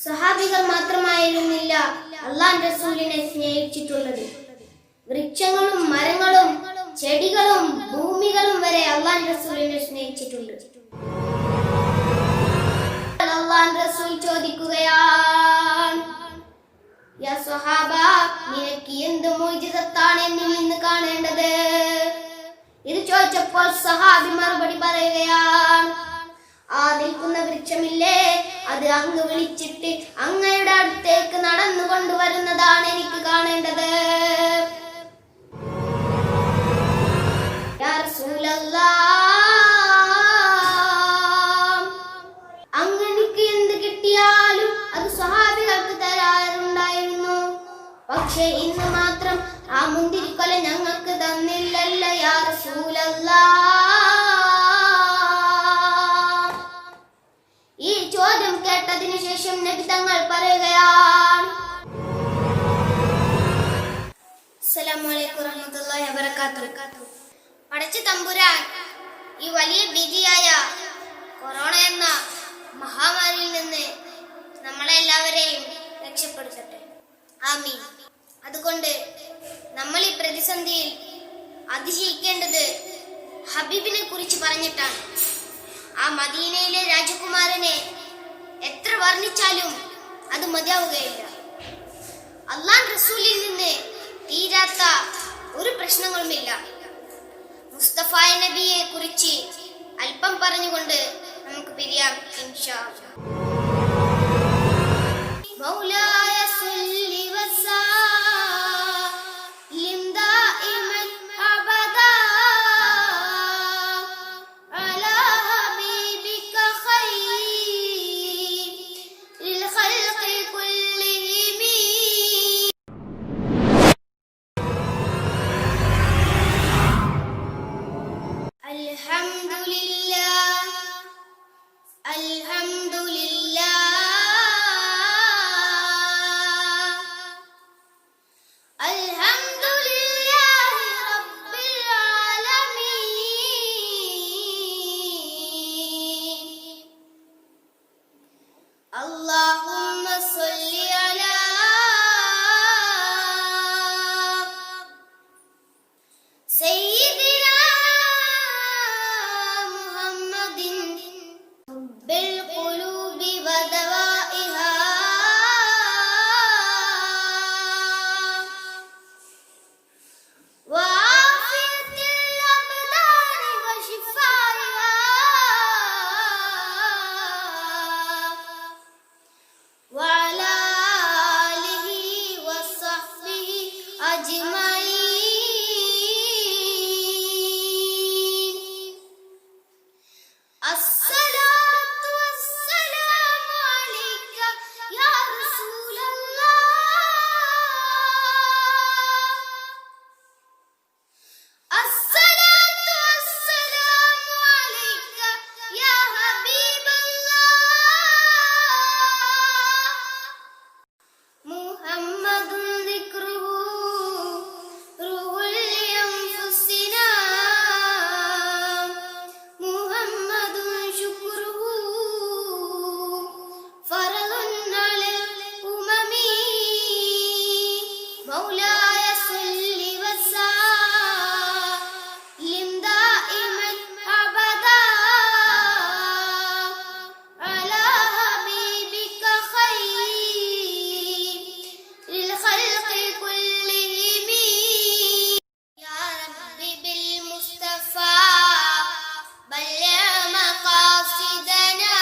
സഹാബികൾ മാത്രമായിരുന്നില്ല അള്ളാഹുവിന്റെ റസൂലിനെ സ്നേഹിച്ചിട്ടുള്ളത്. വൃക്ഷങ്ങളും മരങ്ങളും ചെടികളും ഭൂമികളും വരെ അള്ളാഹുവിന്റെ റസൂലിനെ സ്നേഹിച്ചിട്ടുണ്ട്. അള്ളാഹുവിന്റെ റസൂൽ ചോദിക്കുകയാണ്, യാ സ്വഹാബ, നിനക്ക് എന്ത് മുഅ്ജിസത്താണ് എന്നിൽ നിന്ന് കാണേണ്ടത്? ഇത് ചോദിച്ചപ്പോൾ സഹാബി മറുപടി പറയുകയാണ്, ആ നിൽക്കുന്ന വൃക്ഷമില്ലേ, അത് അങ്ങ് വിളിച്ചിട്ട് അങ്ങയുടെ അടുത്തേക്ക് നടന്നു കൊണ്ടുവരുന്നതാണ് എനിക്ക് കാണേണ്ടത്. യാ റസൂലല്ലാഹ്, അങ്ങനെക്ക് എന്ത് കിട്ടിയാലും അത് സ്വഹാബികൾക്ക് തരാറുണ്ടായിരുന്നു. പക്ഷേ ഇന്ന് മാത്രം ആ മുന്തിരിക്കൊല ഞങ്ങൾക്ക് തന്നില്ലല്ല യാ റസൂലല്ലാഹ്. ഈ ചോദ്യം കേട്ടതിനു ശേഷം നബി തങ്ങൾ പറയുകയാണ്, അസ്സലാമു അലൈക്കും വറഹ്മത്തുള്ളാഹി വബറകാതുഹു. പടച്ച തമ്പുരാൻ ഈ വലിയ ഭീതിയായ കൊറോണ എന്ന മഹാമാരിയിൽ നിന്ന് നമ്മളെല്ലാവരെയും രക്ഷപ്പെടുത്തട്ടെ, ആമീൻ. അതുകൊണ്ട് നമ്മൾ ഈ പ്രതിസന്ധിയിൽ അതിജീവിക്കേണ്ടത് ഹബീബിനെ കുറിച്ച് പറഞ്ഞിട്ടാണ്. ആ മദീനയിലെ രാജകുമാരനെ എത്ര വർണ്ണിച്ചാലും അത് മതിയാവുകയില്ല. അല്ലാഹുവിന്റെ റസൂലിൽ നിന്ന് തീരാത്ത ഒരു പ്രശ്നങ്ങളുമില്ല. മുസ്തഫ നബിയെ കുറിച്ച് അല്പം പറഞ്ഞുകൊണ്ട് നമുക്ക് പിരിയാം ഇൻഷാ അല്ലാഹ്. മൗലായ സല്ലി വസല്ലിം ദായിമൻ അബദാ അലാ ഹബീബിക ഖൈറിൽ ഖൽഖി കുല്ലിഹിം. അൽഹംദുലില്ലാഹ് അൽഹംദുലില്ലാഹ് അൽഹംദുലില്ലാഹി റബ്ബിൽ ആലമീൻ. അല്ലാഹുമ്മ സ്വല്ലി അലാ സയ്യിദിനാ മുഹമ്മദിൻ ബിൽ ഖുലൂബി വദവാഇഹാ. വആഫിയത്തിൽ അബ്ദാനി വശിഫാഇഹാ. വഅലാ ആലിഹി വസഹ്ബിഹി അജ്മഈൻ. അസ്സലാത്തു വസ്സലാമു അലൈക യാ റസൂലല്ലാഹ്. അസ്സലാത്തു വസ്സലാമു അലൈക യാ ഹബീബല്ലാഹ്. മുഹമ്മദുൻ ദിക്റുഹു റൂഹുൽ ലിഅൻഫുസിനാ. മുഹമ്മദുൻ ശുക്റുഹു ഫർളുൻ അലൽ ഉമമി. മൗലായ സല്ലി വസല്ലിം ദായിമൻ അബദാ അലാ ഹബീബിക ഖൈറിൽ ഖൽഖി കുല്ലിഹിം. യാ റബ്ബി ബിൽ മുസ്തഫാ ബല്ലിഗ് മഖാസിദനാ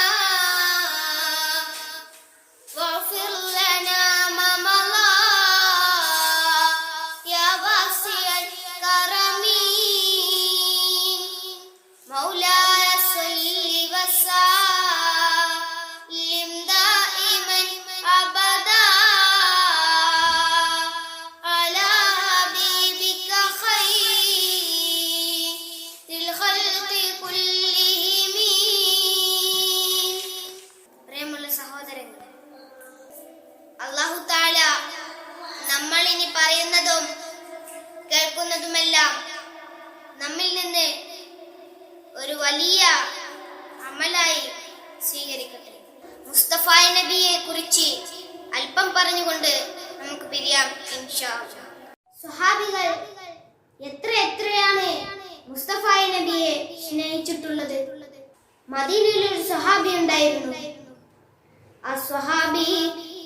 واغفر لنا ما مضى يا واسع الكرم. مولاي صل وسلم دائما أبدا على حبيبك خير الخلق كلهم. പ്രിയമുള്ള സഹോദരങ്ങളെ, അല്ലാഹു തആല നമ്മൾ ഇനി പറയുന്നതും കേൾക്കുന്നതുമെല്ലാം നമ്മിൽ നിന്ന് ഒരു വലിയ അമലായി സ്വീകരിക്കട്ടെ. മുസ്തഫ നബിയെ കുറിച്ച് പറഞ്ഞുകൊണ്ട് നമുക്ക് പിരിയാം ഇൻഷാ അല്ലാഹ്. സ്വഹാബികൾ എത്രയാണ് മുസ്തഫ നബിയെ സ്നേഹിച്ചിട്ടുള്ളത്. മദീനയിൽ ഒരു സ്വഹാബി ഉണ്ടായിരുന്നു. ആ സ്വഹാബി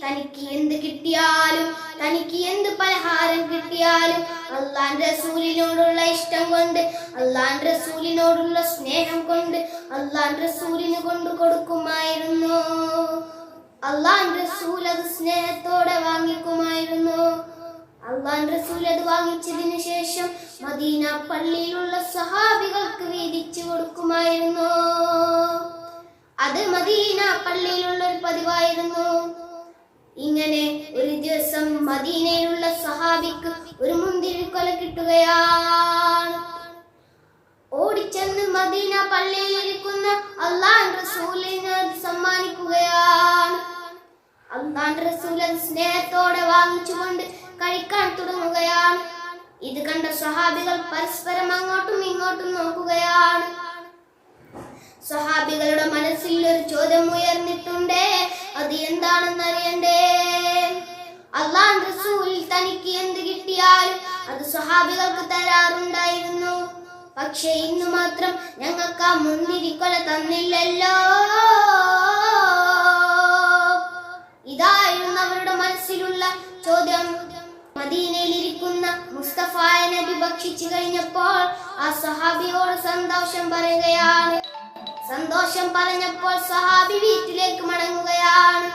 തനിക്ക് എന്ത് കിട്ടിയാലും, തനിക്ക് എന്ത് പലഹാരം കിട്ടിയാലും അല്ലാഹുവിന്റെ റസൂലിനോടുള്ള ഇഷ്ടം കൊണ്ട്, അല്ലാഹുവിന്റെ റസൂലിനോടുള്ള സ്നേഹം കൊണ്ട് അല്ലാഹുവിന്റെ റസൂലിന് കൊണ്ട് കൊടുക്കുമായിരുന്നു. അല്ലാഹുവിന്റെ റസൂൽ അത് സ്നേഹത്തോടെ വാങ്ങിക്കുമായിരുന്നു. അല്ലാഹുവിന്റെ റസൂൽ അത് വാങ്ങിച്ചതിന് ശേഷം മദീന പള്ളിയിലുള്ള സ്വഹാബികൾക്ക് വീതിച്ചു കൊടുക്കുമായിരുന്നു. അത് മദീന പള്ളിയിലുള്ള ഒരു പതിവായിരുന്നു. ഇങ്ങനെ ഒരു ദിവസം മദീനയിലുള്ള സ്വഹാബിക്ക് ഒരു മുന്തിരിക്കൊല കിട്ടുകയാണ്. ഓടിച്ചെന്ന് മദീന പള്ളിയിലിരിക്കുന്ന അല്ലാഹുവിന്റെ റസൂലിന് സമ്മാനിക്കുകയാണ്. അല്ലാഹുവിന്റെ റസൂൽ അത് സ്നേഹത്തോടെ വാങ്ങിച്ചുകൊണ്ട് കഴിക്കാൻ തുടങ്ങുകയാണ്. ഇത് കണ്ട സ്വഹാബികൾ പരസ്പരം അങ്ങോട്ടും ഇങ്ങോട്ടും നോക്കുകയാണ്. സ്വഹാബികളുടെ മനസ്സിൽ ഒരു ചോദ്യം ഉയർന്നിട്ടുണ്ട്. അത് എന്താണെന്ന് അറിയണ്ടേ? അല്ലാഹുവിന്റെ റസൂൽ തനിക്ക് എന്ത് കിട്ടിയാലും അത് സ്വഹാബികൾക്ക് തരാറുണ്ടായിരുന്നു. പക്ഷെ ഇന്ന് മാത്രം ഞങ്ങൾക്ക് ആ മുന്തിരിക്കൊല തന്നില്ലല്ലോ. ഇതായിരുന്നു അവരുടെ മനസ്സിലുള്ള ചോദ്യം. മദീനയിൽ ഇരിക്കുന്ന മുസ്തഫ നബി ഭക്ഷിച്ചു കഴിഞ്ഞപ്പോൾ ആ സ്വഹാബിയോട് സന്തോഷം പറയുകയാണ്. സന്തോഷം പറഞ്ഞപ്പോൾ സ്വഹാബി വീട്ടിലേക്ക് മടങ്ങുകയാണ്.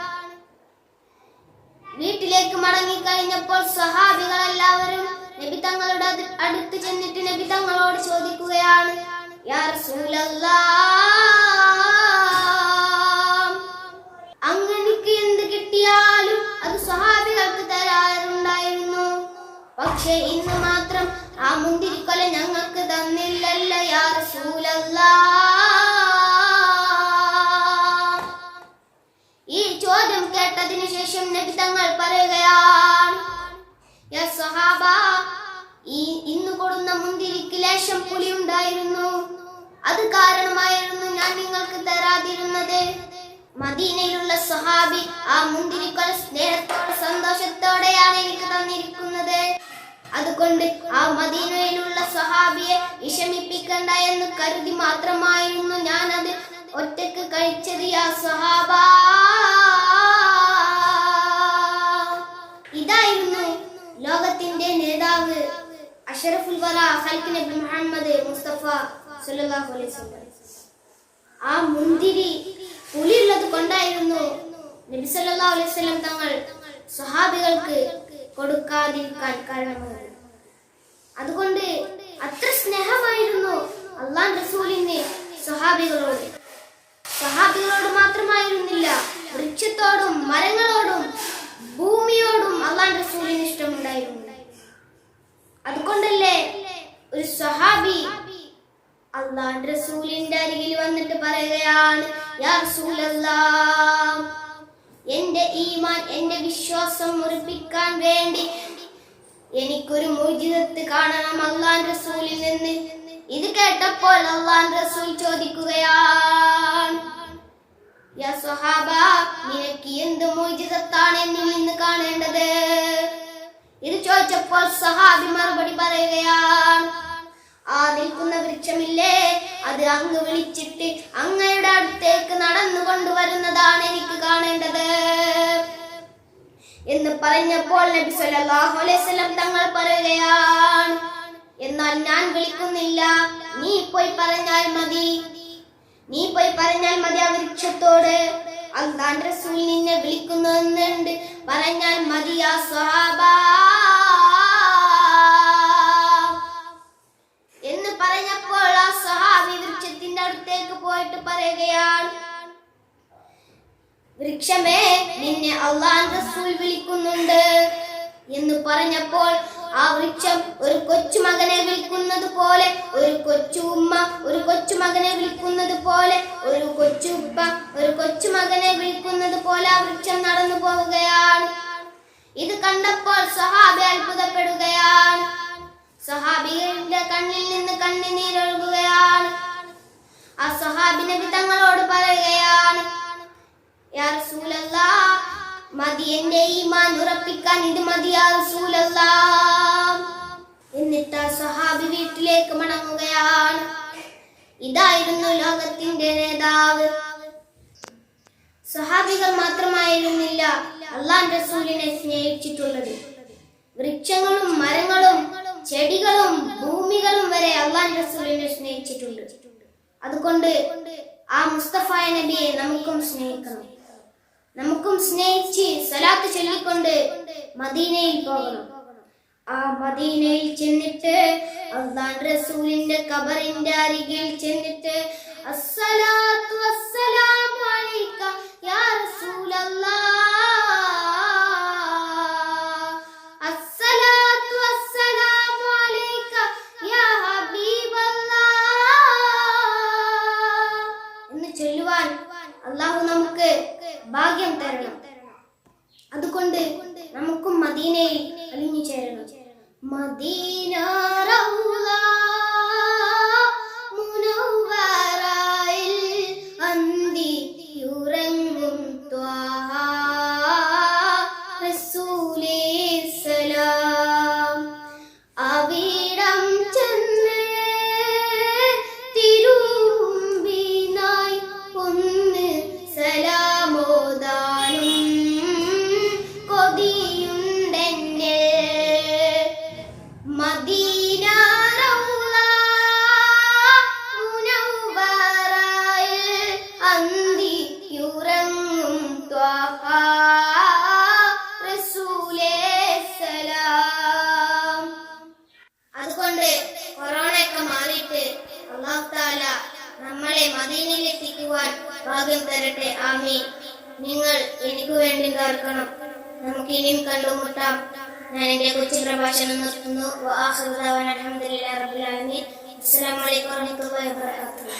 വീട്ടിലേക്ക് മടങ്ങിക്കഴിഞ്ഞപ്പോൾ സ്വഹാബികൾ എല്ലാവരും നബി തങ്ങളുടെ അടുത്ത് ചെന്നിട്ട് നബി തങ്ങളോട് ചോദിക്കുകയാണ്, യാ റസൂലല്ലാഹ്, അങ്ങനെക്ക് എന്ത് കിട്ടിയാലും അത് സ്വഹാബികൾക്ക് തരാറുണ്ടായിരുന്നു. പക്ഷെ ഇന്ന് മാത്രം ആ മുന്തിരിക്കൊല ഞങ്ങൾക്ക് തന്നില്ലല്ലോ യാ റസൂലല്ലാഹ്. ഈ ചോദ്യം കേട്ടതിനു ശേഷം നബി തങ്ങൾ പറയുകയാണ്, യാ സ്വഹാബ, ഇന്ന് കൊടുന്ന മുന്തിരിക്ക് ലേശം പുളി ഉണ്ടായിരുന്നു. അത് കാരണമായിരുന്നു ഞാൻ നിങ്ങൾക്ക് തരാതിരുന്നത്. മദീനയിലുള്ള സ്വഹാബി ആ മുന്തിരിക്കൊല സ്നേഹത്തോടെ സന്തോഷത്തോടെയാണ് എനിക്ക് തന്നിരിക്കുന്നത്. അതുകൊണ്ട് ആ മദീനയിലുള്ള സ്വഹാബിയെ വിഷമിപ്പിക്കണ്ട എന്ന് കരുതി മാത്രമായിരുന്നു ഞാനത് ഒറ്റക്ക് കഴിച്ചത് യാ സ്വഹാബ. ഇതായിരുന്നു ലോകത്തിന്റെ നേതാവ് അഷ്റഫുൽ വറ ഖൽഖ് നബി മുഹമ്മദ് മുസ്തഫ സല്ലല്ലാഹു അലൈഹി വസല്ലം. ആ മുന്തിരി പുളിയുള്ളത് കൊണ്ടായിരുന്നു നബി സല്ലല്ലാഹു അലൈഹി വസല്ലം തങ്ങൾ സ്വഹാബികൾക്ക് കൊടുക്കാതിരിക്കാൻ കാരണമായത്. അതുകൊണ്ട് അത്ര സ്നേഹമായിരുന്നു അല്ലാഹുവിന്റെ റസൂലിന് സ്വഹാബികളോട്. സ്വഹാബികളോട് മാത്രമായിരുന്നില്ല, വൃക്ഷത്തോടും മരങ്ങളോടും ഭൂമിയോടും അല്ലാഹുവിന്റെ റസൂലിന് ഇഷ്ടമുണ്ടായിരുന്നു. അതുകൊണ്ടല്ലേ ഒരു സ്വഹാബി അല്ലാഹുവിന്റെ റസൂലിന്റെ അരികിൽ വന്നിട്ട് പറയുകയാണ്, യാ റസൂലല്ലാഹ്, എന്റെ ഈമാൻ, എന്റെ വിശ്വാസം ഉറപ്പിക്കാൻ വേണ്ടി എനിക്കൊരു മുഅ്ജിസത്ത് കാണണം അല്ലാഹുവിന്റെ റസൂലിൽ നിന്ന്. ഇത് കേട്ടപ്പോൾ അല്ലാഹുവിന്റെ റസൂൽ ചോദിക്കുകയാണ്, യാ സ്വഹാബ, നിനക്ക് എന്ത് മുഅ്ജിസത്താണ് എന്നിൽ നിന്ന് കാണേണ്ടത്? ഇത് ചോദിച്ചപ്പോൾ സ്വഹാബി മറുപടി പറയുകയാണ്, ആ നിൽക്കുന്ന വൃക്ഷമില്ലേ, അത് അങ്ങ് വിളിച്ചിട്ട് അങ്ങയുടെ അടുത്തേക്ക് നടന്നു കൊണ്ടുവരുന്നതാണ് എനിക്ക് കാണേണ്ടത് എന്ന് പറഞ്ഞപ്പോൾ നബി സല്ലല്ലാഹു അലൈഹി വസല്ലം തങ്ങൾ പറയുകയാണ്, എന്നാൽ ഞാൻ വിളിക്കുന്നില്ല, നീ പോയി പറഞ്ഞാൽ മതി. നീ പോയി പറഞ്ഞാൽ മതി ആ വൃക്ഷത്തോട്, അല്ലാഹുവിന്റെ റസൂൽ നിന്നെ വിളിക്കുന്നുണ്ട്, പറഞ്ഞാൽ മതി യാ സ്വഹാബ എന്ന് പറഞ്ഞപ്പോൾ ആ സ്വഹാബി വൃക്ഷത്തിന്റെ അടുത്തേക്ക് പോയിട്ട് പറയുകയാണ്, വൃക്ഷമേ, നിന്നെ അല്ലാഹുവിന്റെ റസൂൽ വിളിക്കുന്നുണ്ട് എന്ന് പറഞ്ഞപ്പോൾ ആ വൃക്ഷം ഒരു കൊച്ചുമകനെ വിളിക്കുന്നത് പോലെ, ഒരു കൊച്ചു ഉമ്മ ഒരു കൊച്ചുമകനെ വിളിക്കുന്നത് പോലെ, ഒരു കൊച്ചു ഉപ്പ ഒരു കൊച്ചുമകനെ വിളിക്കുന്നത് പോലെ ആ വൃക്ഷം നടന്നു പോവുകയാണ്. ഇത് കണ്ടപ്പോൾ സ്വഹാബി അത്ഭുതപ്പെടുകയാണ്. സ്വഹാബിയുടെ കണ്ണിൽ നിന്ന് കണ്ണുനീരൊഴുകുകയാണ്. ആ സ്വഹാബി നബി തങ്ങളോട് പറയുകയാണ്, യാ റസൂലല്ലാഹ്, മതി എന്റെ ഈമാൻ ഉറപ്പിക്കാൻ, ഇത് മതിയാ റസൂലല്ലാഹ്. എന്നിട്ട് ആ സ്വഹാബി വീട്ടിലേക്ക് മടങ്ങുകയാണ്. ഇതായിരുന്നു ലോകത്തിന്റെ നേതാവ്. സ്വഹാബികൾ മാത്രമായിരുന്നില്ല അള്ളാഹുവിന്റെ റസൂലിനെ സ്നേഹിച്ചിട്ടുള്ളത്. വൃക്ഷങ്ങളും മരങ്ങളും ചെടികളും ഭൂമികളും വരെ അള്ളാഹുവിന്റെ റസൂലിനെ സ്നേഹിച്ചിട്ടുണ്ട്. അതുകൊണ്ട് ആ മുസ്തഫ നബിയെ നമുക്കും സ്നേഹിക്കണം. നമുക്കും സ്നേഹിച്ച് സ്വലാത്ത് ചൊല്ലിക്കൊണ്ട് മദീനയിൽ പോകണം. ആ മദീനയിൽ ചെന്നിട്ട് അല്ലാഹുവിന്റെ റസൂലിന്റെ ഖബറിന്റെ അരികിൽ ചെന്നിട്ട് അസ്സലാത്തു വസ്സലാമു അലൈക യാ റസൂലല്ലാഹ്, അസ്സലാത്തു വസ്സലാമു അലൈക യാ ഹബീബല്ലാഹ് എന്ന് ചൊല്ലുവാൻ അല്ലാഹു നമുക്ക് ഭാഗ്യം തരണം. അതുകൊണ്ട് നമുക്കും മദീനയിൽ അലിഞ്ഞു ചേരണം. മദീന റൗള മുനവ്വറയിൽ അന്തിയുറങ്ങും ത്വാഹ റസൂലേ സലാം. അവിടം ചെന്ന് തിരുമ്പിനായി ഒന്ന് സലാമോദാനും കൊതിയുണ്ടെന്നെ. മദീന റൗള മുനവ്വറയിൽ അന്തിയുറങ്ങും ത്വാഹ റസൂലേ സലാം. അതുകൊണ്ട് കൊറോണയൊക്കെ മാറിയിട്ട് അല്ലാഹു തആല നമ്മളെ മദീനയിൽ എത്തിക്കുവാൻ ഭാഗ്യം തരട്ടെ. ആമീൻ. നിങ്ങൾ എനിക്ക് വേണ്ടി കേൾക്കണം. നമുക്ക് ഇനിയും കണ്ടുമുട്ടാം. ഞാൻ എന്റെ കൊച്ചു പ്രഭാഷണം നിർത്തുന്നു. അസ്സലാമു അലൈക്കും വറഹ്മത്തുള്ളാഹി വബറകാതുഹു.